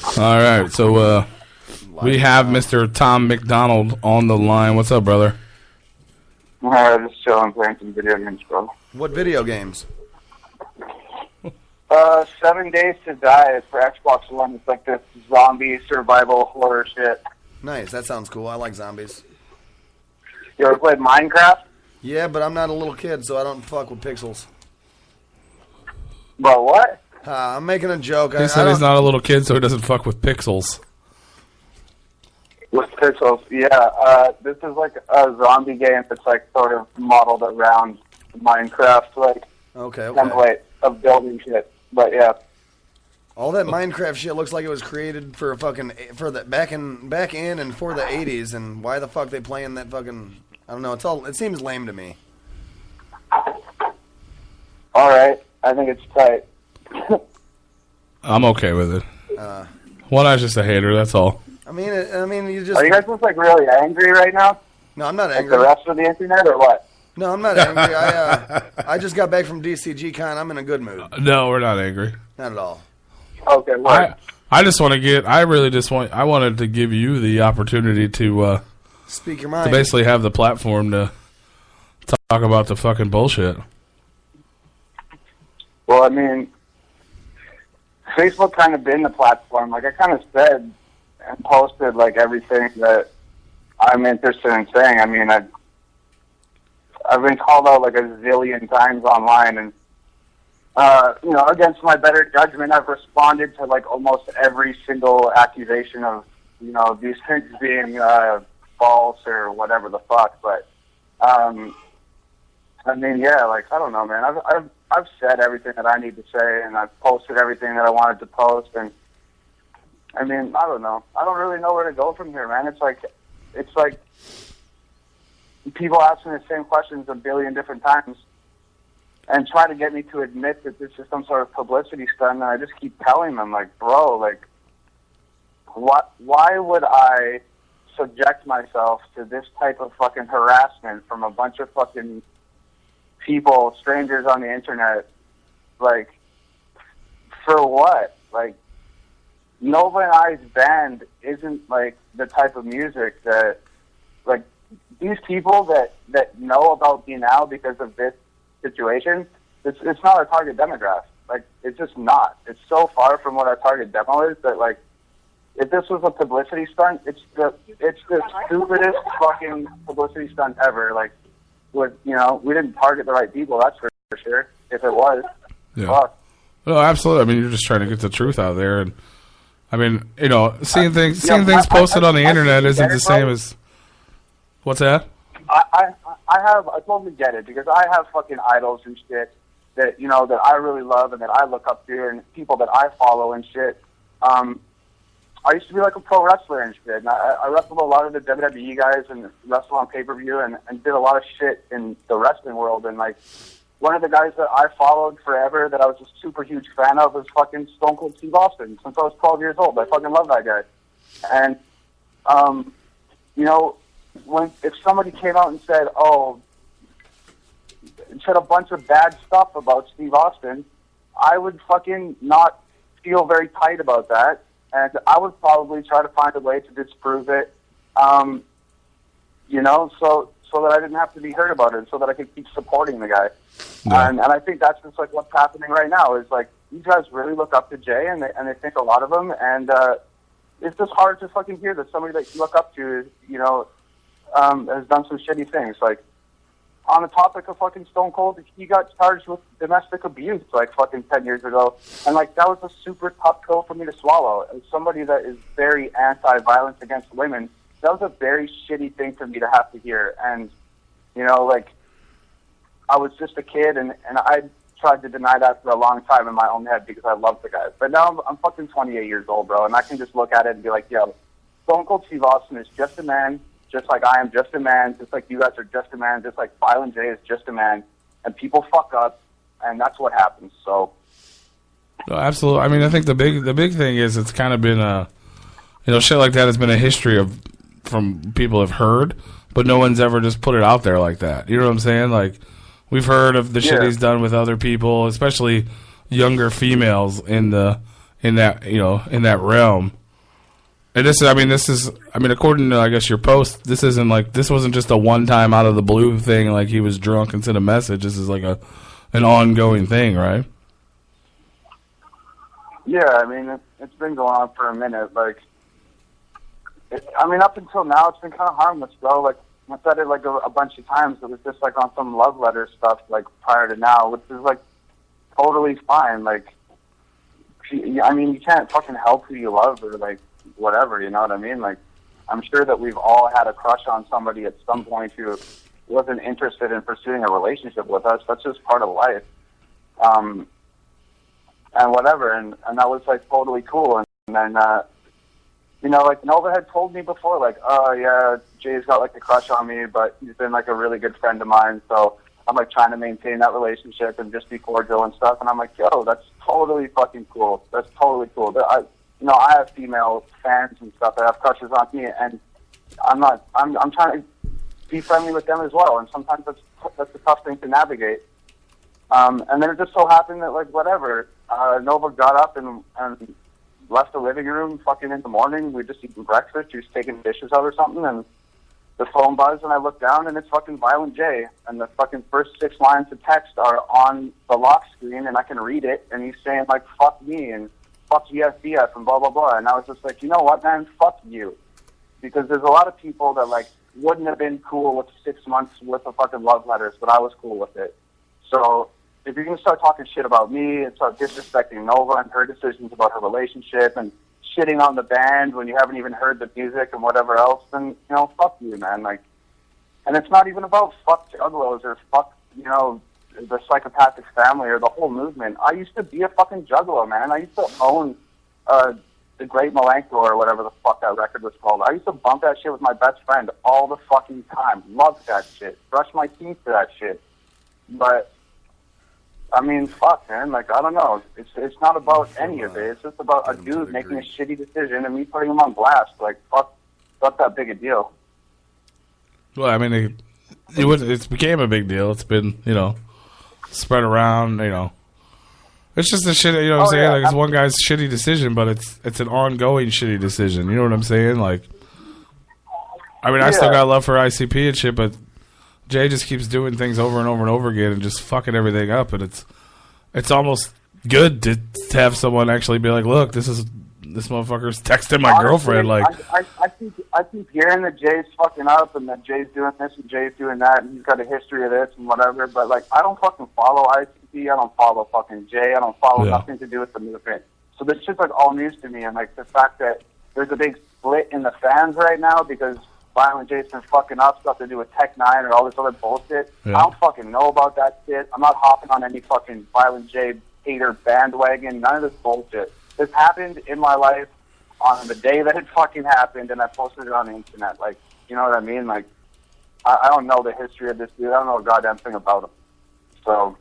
All right, so we have Mr. Tom McDonald on the line. What's up, brother? Just chilling, playing some video games, bro. What video games? 7 Days to Die is for Xbox One. It's like this zombie survival horror shit. Nice, that sounds cool. I like zombies. You ever played Minecraft? Yeah, but I'm not a little kid, so I don't fuck with pixels. But what? I'm making a joke. He said he's not a little kid, so he doesn't fuck with pixels. With pixels, yeah. This is like a zombie game that's like sort of modeled around Minecraft, like template of building shit. But yeah, all that Minecraft shit looks like it was created for back in and for the 80s. And why the fuck they playing that fucking? I don't know. It seems lame to me. All right, I think it's tight. I'm okay with it. One eye's just a hater. That's all. I mean, you just. Are you guys just like really angry right now? No, I'm not angry. Like the rest of the internet, or what? No, I'm not angry. I just got back from DCG Con. I'm in a good mood. No, we're not angry. Not at all. Okay. Well, I just want to get. I wanted to give you the opportunity to speak your mind. To basically have the platform to talk about the fucking bullshit. Well, I mean, Facebook kind of been the platform. Like I kind of said and posted like everything that I'm interested in saying. I mean, I've been called out like a zillion times online, and you know, against my better judgment, I've responded to like almost every single accusation of, you know, these things being false or whatever the fuck. But I mean, yeah, like I don't know, man. I've said everything that I need to say, and I've posted everything that I wanted to post, and I mean, I don't know. I don't really know where to go from here, man. It's like people ask me the same questions a billion different times and try to get me to admit that this is some sort of publicity stunt, and I just keep telling them, like, bro, like, why would I subject myself to this type of fucking harassment from a bunch of fucking people, strangers on the internet, like, for what? Like, Nova and I's band isn't, like, the type of music that, like, these people that know about me now because of this situation, it's not our target demographic. Like, it's just not. It's so far from what our target demo is that, like, if this was a publicity stunt, it's the stupidest fucking publicity stunt ever. Like, with, you know, we didn't target the right people, that's for sure. If it was, yeah. Well, absolutely. I mean, you're just trying to get the truth out there, and I mean, you know, seeing things posted on the internet isn't the same as. What's that? I totally get it, because I have fucking idols and shit that, you know, that I really love and that I look up to, and people that I follow and shit. I used to be like a pro wrestler and shit, and I wrestled a lot of the WWE guys and wrestled on pay-per-view and did a lot of shit in the wrestling world, and like, one of the guys that I followed forever that I was a super huge fan of was fucking Stone Cold Steve Austin since I was 12 years old. I fucking love that guy. And, you know, if somebody came out and said, said a bunch of bad stuff about Steve Austin, I would fucking not feel very tight about that, and I would probably try to find a way to disprove it, you know, so that I didn't have to be heard about it, so that I could keep supporting the guy. Yeah. And I think that's just like what's happening right now is like these guys really look up to Jay, and they think a lot of him, and it's just hard to fucking hear that somebody that you look up to, you know, has done some shitty things. Like, on the topic of fucking Stone Cold, he got charged with domestic abuse like fucking 10 years ago, and like that was a super tough pill for me to swallow. As somebody that is very anti-violence against women, that was a very shitty thing for me to have to hear. And, you know, like, I was just a kid, and I tried to deny that for a long time in my own head because I loved the guy. But now I'm fucking 28 years old, bro, and I can just look at it and be like, yo, Stone Cold Steve Austin is just a man, just like I am just a man, just like you guys are just a man, just like Violent J is just a man, and people fuck up, and that's what happens. So, no, absolutely. I mean, I think the big thing is it's kind of been you know, shit like that has been a history of from people have heard, but no one's ever just put it out there like that. You know what I'm saying? Like, we've heard of the shit he's done with other people, especially younger females in the in that, in that realm. And this is, according to, I guess, your post, this wasn't just a one-time out of the blue thing, like he was drunk and sent a message. This is like an ongoing thing, right? Yeah, I mean, it's been going on for a minute. Like, up until now, it's been kind of harmless, bro. Like, I said it like a bunch of times. It was just like on some love letter stuff, like prior to now, which is like totally fine. Like, you can't fucking help who you love or like whatever. You know what I mean? Like, I'm sure that we've all had a crush on somebody at some point who wasn't interested in pursuing a relationship with us. That's just part of life. And whatever, and that was like totally cool. And then, like Nova had told me before, like, oh yeah, Jay's got like a crush on me, but he's been like a really good friend of mine, so I'm like trying to maintain that relationship and just be cordial and stuff. And I'm like, yo, that's totally fucking cool. That's totally cool. I have female fans and stuff that have crushes on me, and I'm trying to be friendly with them as well. And sometimes that's a tough thing to navigate. And then it just so happened that, like, whatever, Nova got up and left the living room fucking in the morning. We were just eating breakfast. He was taking dishes out or something, and the phone buzzed, and I looked down, and it's fucking Violent J. And the fucking first 6 lines of text are on the lock screen, and I can read it, and he's saying, like, fuck me, and fuck USDF, and blah, blah, blah. And I was just like, you know what, man, fuck you. Because there's a lot of people that, like, wouldn't have been cool with 6 months worth of fucking love letters, but I was cool with it. So if you're going to start talking shit about me and start disrespecting Nova and her decisions about her relationship and shitting on the band when you haven't even heard the music and whatever else, then, fuck you, man. Like, and it's not even about fuck juggalos or fuck, the psychopathic family or the whole movement. I used to be a fucking juggalo, man. I used to own The Great Malenko or whatever the fuck that record was called. I used to bump that shit with my best friend all the fucking time. Loved that shit. Brushed my teeth to that shit. But fuck, man. Like, I don't know. It's not about any of it. It's just about a dude making a shitty decision and me putting him on blast. Like, fuck, not that big a deal. Well, it became a big deal. It's been, spread around, It's just a shit, what I'm saying? Like, it's one guy's shitty decision, but it's an ongoing shitty decision. You know what I'm saying? Like, I still got love for ICP and shit, but Jay just keeps doing things over and over and over again and just fucking everything up, and it's almost good to have someone actually be like, look, this motherfucker's texting my girlfriend. Like, I keep hearing that Jay's fucking up and that Jay's doing this and Jay's doing that and he's got a history of this and whatever, but like, I don't fucking follow ICP, I don't follow fucking Jay, I don't follow nothing to do with the movement. So this shit's like all news to me, and like the fact that there's a big split in the fans right now because Violent J's been fucking up, stuff to do with Tech 9 or all this other bullshit. Yeah. I don't fucking know about that shit. I'm not hopping on any fucking Violent J hater bandwagon. None of this bullshit. This happened in my life on the day that it fucking happened, and I posted it on the internet. Like, you know what I mean? Like, I don't know the history of this dude. I don't know a goddamn thing about him. So.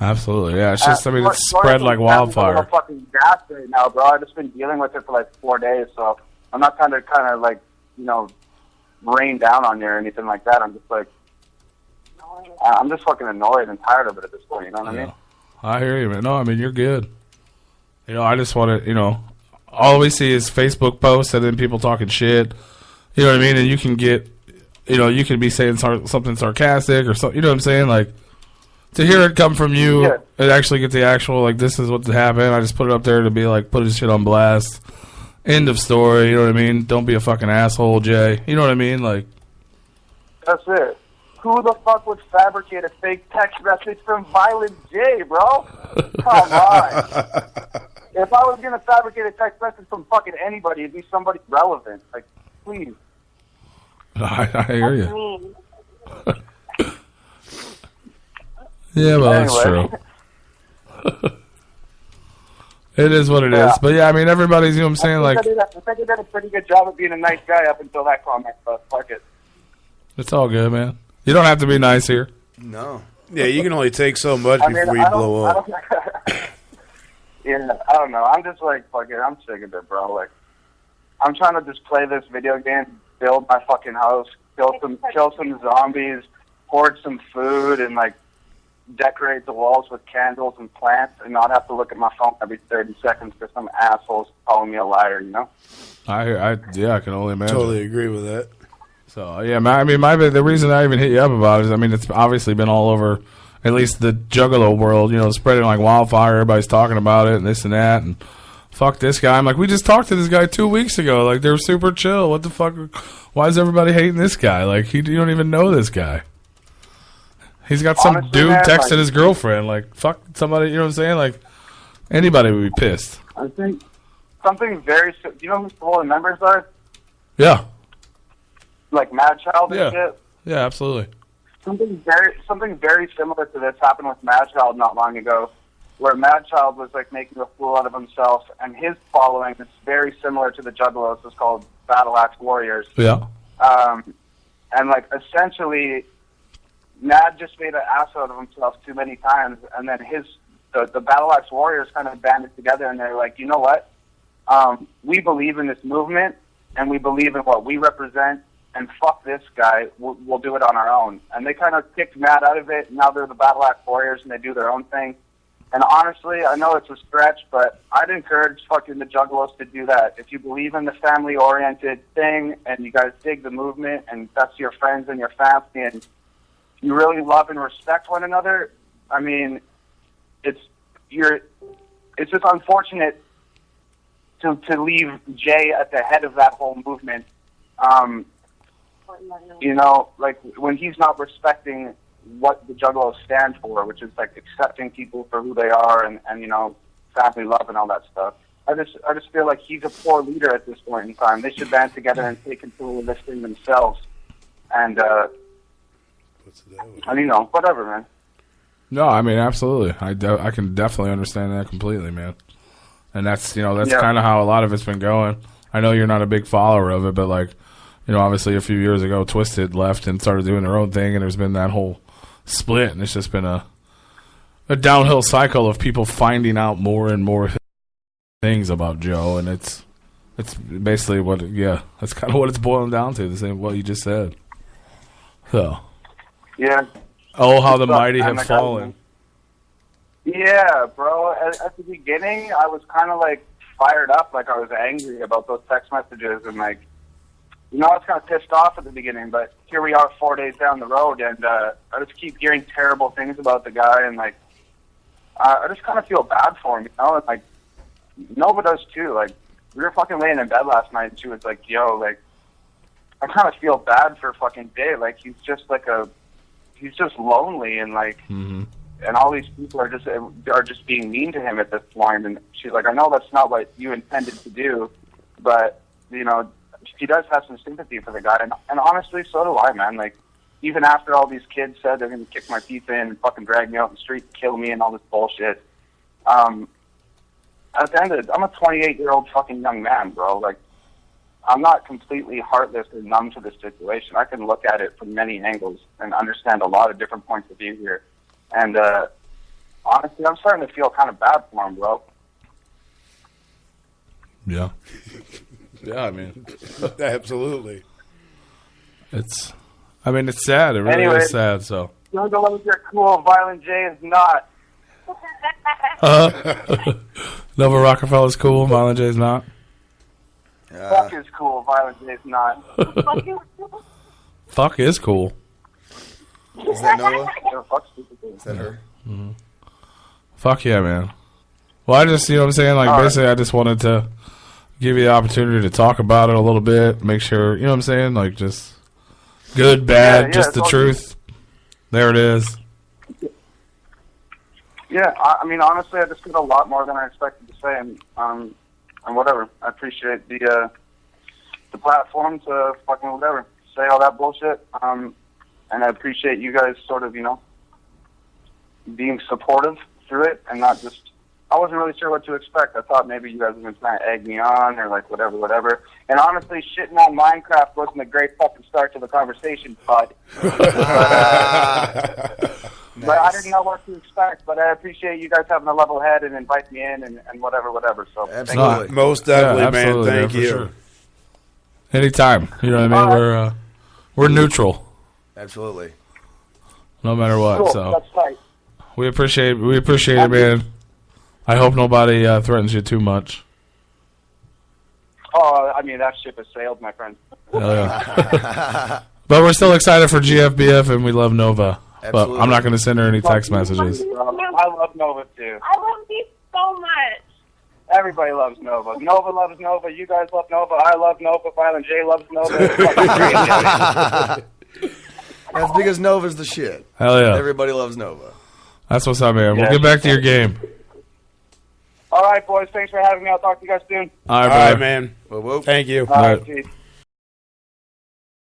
Absolutely, yeah. It's just, it's spread like wildfire. I'm fucking gas right now, bro. I've just been dealing with it for like 4 days, so I'm not kind of like, rain down on you or anything like that. I'm just like, I'm just fucking annoyed and tired of it at this point. You know what I mean? I hear you, man. No, you're good. I just want to, all we see is Facebook posts and then people talking shit. You know what I mean? And you can get, you can be saying something sarcastic or something. You know what I'm saying? Like, to hear it come from you and actually get the actual, like, this is what happened. I just put it up there to be like, put his shit on blast. End of story, you know what I mean? Don't be a fucking asshole, Jay. You know what I mean? Like, that's it. Who the fuck would fabricate a fake text message from Violent J, bro? Come on. If I was going to fabricate a text message from fucking anybody, it'd be somebody relevant. Like, please. I hear you. Yeah, well, anyway. That's true. It is what it is. But yeah, everybody's, you know what I'm saying? Like, I think I did a pretty good job of being a nice guy up until that comment, but fuck it. It's all good, man. You don't have to be nice here. No. Yeah, you can only take so much before you blow up. Yeah, I don't know. I'm just like, fuck it, I'm sick of it, bro. Like, I'm trying to just play this video game, build my fucking house, kill some zombies, hoard some food, and like, decorate the walls with candles and plants and not have to look at my phone every 30 seconds because some asshole's calling me a liar, you know? I can only imagine. Totally agree with that. So, yeah, the reason I even hit you up about it is, I mean, it's obviously been all over, at least the Juggalo world, you know, spreading like wildfire. Everybody's talking about it and this and that, and fuck this guy. I'm like, we just talked to this guy 2 weeks ago. Like, they're super chill. What the fuck? Why is everybody hating this guy? Like, you don't even know this guy. He's got some dude texting his girlfriend. Like, fuck somebody, you know what I'm saying? Like, anybody would be pissed. I think something very... Do you know who all the members are? Yeah. Like Mad Child and shit? Yeah, absolutely. Something very similar to this happened with Mad Child not long ago, where Mad Child was like making a fool out of himself, and his following is very similar to the Juggalos. It's called Battle Axe Warriors. Yeah. And like essentially, Mad just made an ass out of himself too many times, and then the Battle Axe Warriors kind of banded together, and they're like, you know what? We believe in this movement, and we believe in what we represent. And fuck this guy, we'll do it on our own. And they kind of kicked Matt out of it. Now they're the Battle Axe Warriors, and they do their own thing. And honestly, I know it's a stretch, but I'd encourage fucking the Juggalos to do that. If you believe in the family-oriented thing, and you guys dig the movement, and that's your friends and your family, and you really love and respect one another, I mean, it's just unfortunate to leave Jay at the head of that whole movement. You know, like when he's not respecting what the Juggalos stand for, which is like accepting people for who they are and you know, family love and all that stuff. I just feel like he's a poor leader at this point in time. They should band together and take control of this thing themselves. And you know, whatever, man. No, I mean, absolutely. I can definitely understand that completely, man. And that's kind of how a lot of it's been going. I know you're not a big follower of it, but like, you know, obviously a few years ago, Twisted left and started doing their own thing, and there's been that whole split, and it's just been a downhill cycle of people finding out more and more things about Joe, and it's basically that's kind of what it's boiling down to, the same what you just said. So, yeah. Oh, how the mighty have fallen. Yeah, bro. At the beginning, I was kind of like fired up, like I was angry about those text messages, and like, you know, I was kind of pissed off at the beginning, but here we are 4 days down the road, and I just keep hearing terrible things about the guy, and like, I just kind of feel bad for him, you know, and like, Nova does too. Like, we were fucking laying in bed last night, and she was like, yo, like, I kind of feel bad for fucking Jay. Like, he's just lonely, and like, and all these people are just being mean to him at this point. And she's like, I know that's not what you intended to do, but you know, she does have some sympathy for the guy. And honestly, so do I, man. Like, even after all these kids said they're going to kick my teeth in and fucking drag me out in the street and kill me and all this bullshit, at the end of it, I'm a 28-year-old fucking young man, bro. Like, I'm not completely heartless and numb to this situation. I can look at it from many angles and understand a lot of different points of view here. And honestly, I'm starting to feel kind of bad for him, bro. Yeah. Yeah, I mean, absolutely. It's sad. It really is sad. So. Don't go with your cool, Violent J is not. Nova Rockefeller's cool. Violent J is not. Fuck is cool. Violent J is not. Fuck is cool. Is that Noah? Is that her? Mm-hmm. Fuck yeah, man. Well, I just, you know what I'm saying? Like, basically, I just wanted to give you the opportunity to talk about it a little bit, make sure, you know what I'm saying? Like, just good, bad, just the truth. There it is. Yeah, I mean, honestly, I just did a lot more than I expected to say, and whatever. I appreciate the platform to fucking whatever, say all that bullshit, and I appreciate you guys sort of, you know, being supportive through it, and not just, I wasn't really sure what to expect. I thought maybe you guys were going to try and egg me on, or like whatever. And honestly, shitting on Minecraft wasn't a great fucking start to the conversation, bud. But I didn't know what to expect, but I appreciate you guys having a level head and inviting me in and whatever. So absolutely. Most definitely, absolutely, man. Thank you. Sure. Anytime. You know what I mean? We're neutral. Absolutely. No matter what. Cool. So That's tight. We appreciate it, man. I hope nobody threatens you too much. Oh, I mean, that ship has sailed, my friend. Hell yeah. But we're still excited for GFBF, and we love Nova. Absolutely. But I'm not going to send her any text messages. I love Nova, too. I love you so much. Everybody loves Nova. Nova loves Nova. You guys love Nova. I love Nova. Violent J loves Nova. That's because Nova's the shit. Hell yeah. Everybody loves Nova. That's what's up, man. Yeah. We'll get back to your game. All right, boys. Thanks for having me. I'll talk to you guys soon. All All right, right, man. Whoa, whoa. Thank you. All right, peace.